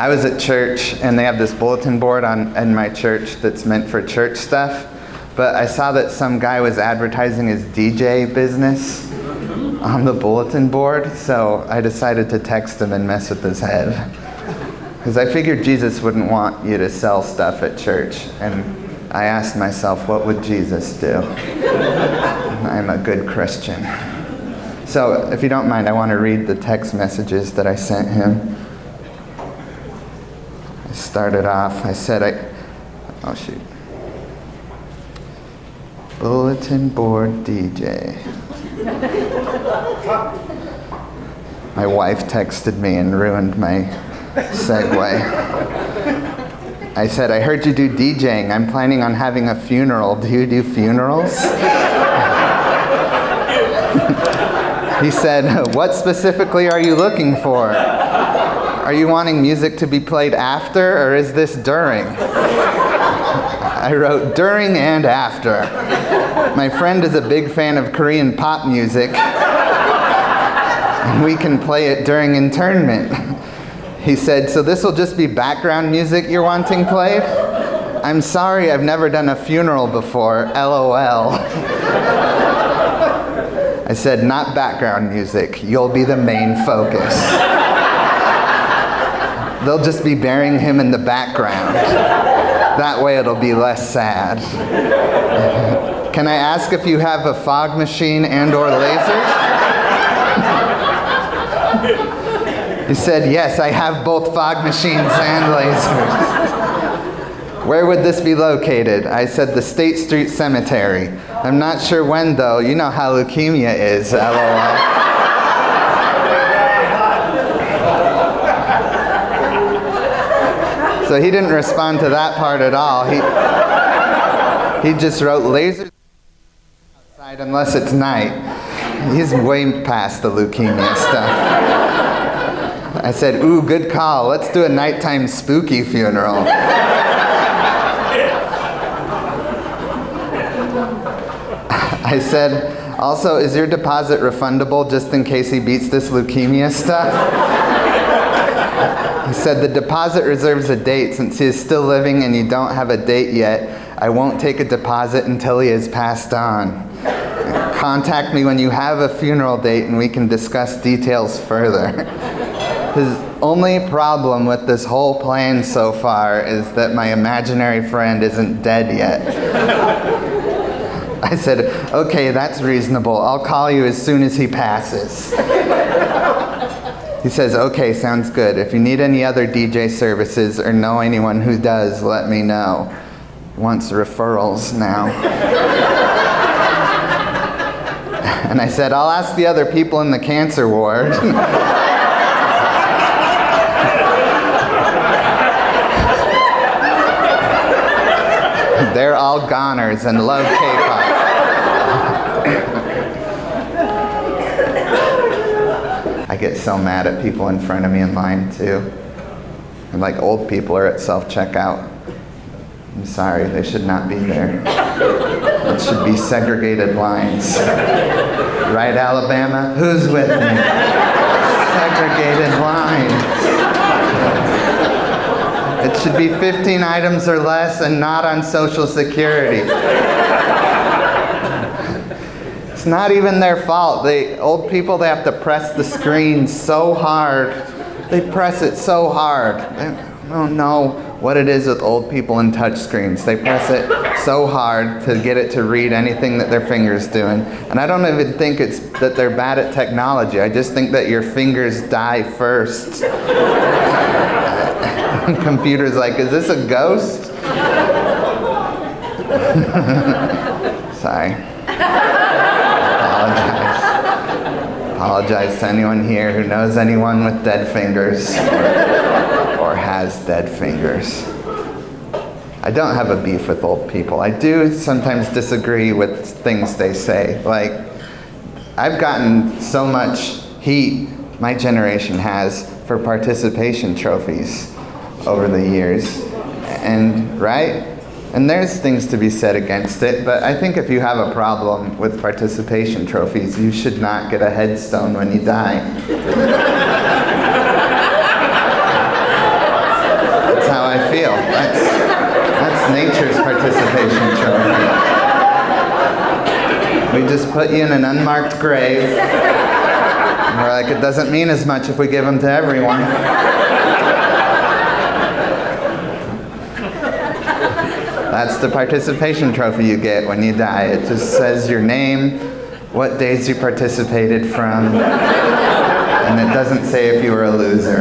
I was at church, and they have this bulletin board in my church that's meant for church stuff, but I saw that some guy was advertising his DJ business on the bulletin board, so I decided to text him and mess with his head. Because I figured Jesus wouldn't want you to sell stuff at church, and I asked myself, what would Jesus do? I'm a good Christian. So, if you don't mind, I want to read the text messages that I sent him. I started off, I said, oh shoot. Bulletin board DJ. My wife texted me and ruined my segue. I said, I heard you do DJing. I'm planning on having a funeral. Do you do funerals? He said, what specifically are you looking for? Are you wanting music to be played after, or is this during? I wrote, during and after. My friend is a big fan of Korean pop music, and we can play it during internment. He said, so this will just be background music you're wanting played? I'm sorry, I've never done a funeral before, LOL. I said, not background music. You'll be the main focus. They'll just be burying him in the background. That way it'll be less sad. Can I ask if you have a fog machine and or lasers? He said, yes, I have both fog machines and lasers. Where would this be located? I said, the State Street Cemetery. I'm not sure when, though. You know how leukemia is, LOL. So he didn't respond to that part at all. He just wrote, lasers outside unless it's night. He's way past the leukemia stuff. I said, ooh, good call. Let's do a nighttime spooky funeral. I said, also, is your deposit refundable just in case he beats this leukemia stuff? He said, the deposit reserves a date. Since he is still living and you don't have a date yet, I won't take a deposit until he has passed on. Contact me when you have a funeral date and we can discuss details further. His only problem with this whole plan so far is that my imaginary friend isn't dead yet. I said, okay, that's reasonable. I'll call you as soon as he passes. He says, okay, sounds good. If you need any other DJ services or know anyone who does, let me know. He wants referrals now. And I said, I'll ask the other people in the cancer ward. They're all goners and love K-pop. I get so mad at people in front of me in line too. And like old people are at self-checkout. I'm sorry, they should not be there. It should be segregated lines. Right, Alabama? Who's with me? Segregated lines. It should be 15 items or less and not on Social Security. It's not even their fault. Old people, they have to press the screen so hard. They press it so hard. They don't know what it is with old people and touch screens. They press it so hard to get it to read anything that their finger's doing. And I don't even think it's that they're bad at technology. I just think that your fingers die first. Computer's like, is this a ghost? Sorry. Apologize to anyone here who knows anyone with dead fingers or has dead fingers. I don't have a beef with old people. I do sometimes disagree with things they say. Like, I've gotten so much heat, my generation has, for participation trophies over the years. And, right? And there's things to be said against it, but I think if you have a problem with participation trophies, you should not get a headstone when you die. participation trophy. We just put you in an unmarked grave. And we're like, it doesn't mean as much if we give them to everyone. That's the participation trophy you get when you die. It just says your name, what days you participated from, and it doesn't say if you were a loser